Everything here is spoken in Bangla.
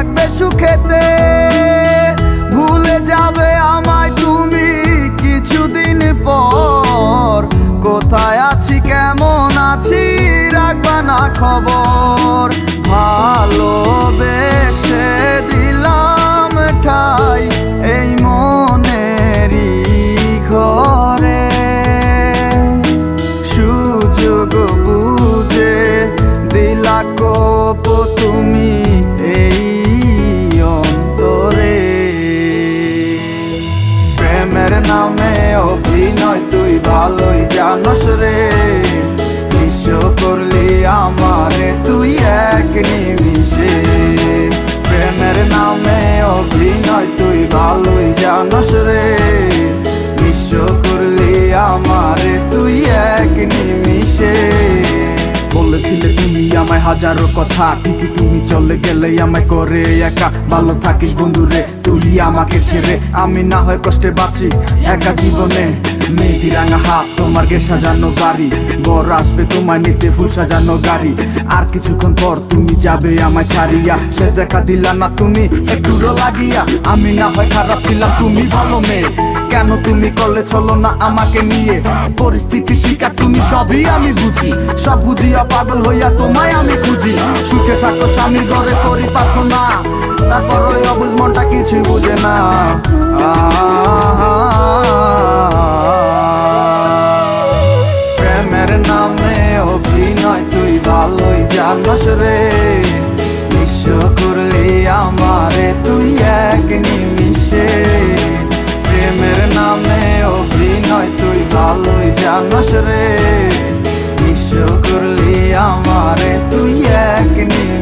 থাকবে সুখেতে, ভুলে যাবে আমায় তুমি কিছুদিন পর। কোথায় আছি কেমন আছি রাখবা না খবর, ভালোবেসে দিলাম ঠাই এই মনেরই ঘরে। সুযোগ বুঝে দিলা কোপ তুমি এই অন্তরে। প্রেমের নামে অভিনয় তুই ভালোই জানস রে, নিঃস্ব করলি আমারে তুই এক নিমিষে। প্রেমের নামে অভিনয় তুই ভালোই জানস রে, নিঃস্ব করলি আমারে তুই এক নিমিষে। বলেছিলে তুমি আমায় হাজারো কথা, ঠিকই তুমি চলে গেলে আমায় করে একা। ভালো থাকিস বন্ধুরে তুই আমাকে ছেড়ে, আমি না হয় কষ্টে বাঁচি একা জীবনে। মেহেদি রাঙা হাত তোমার গে সাজানো বাড়ি, বর আসবে তোমায় নিতে ফুল সাজানো গাড়ি। আর কিছুক্ষণ পর তুমি যাবে আমায় ছাড়িয়া, শেষ দেখা দিলা না তুমি একটু লাগিয়া। আমি না হয় খারাপ ছিলাম তুমি ভালো মেয়ে, কেন তুমি করলে চলো না আমাকে নিয়ে। পরিস্থিতি শিকার তুমি সবই আমি বুঝি, সব বুঝিয়া পাগল হইয়া তোমায় আমি খুঁজি। সুখে থাকো স্বামীর ঘরে করি প্রার্থনা, তারপর ওই অবুঝ মনটা কিছুই বুঝে না। প্রেমের নামে অভিনয় তুই ভালোই জানস রে, নিঃস্ব করলি আমারে তুই এক নিমিষে। প্রেমের নামে অভিনয় তুই ভালোই জানস রে, নিঃস্ব করলি আমারে তুই এক নিমিষে।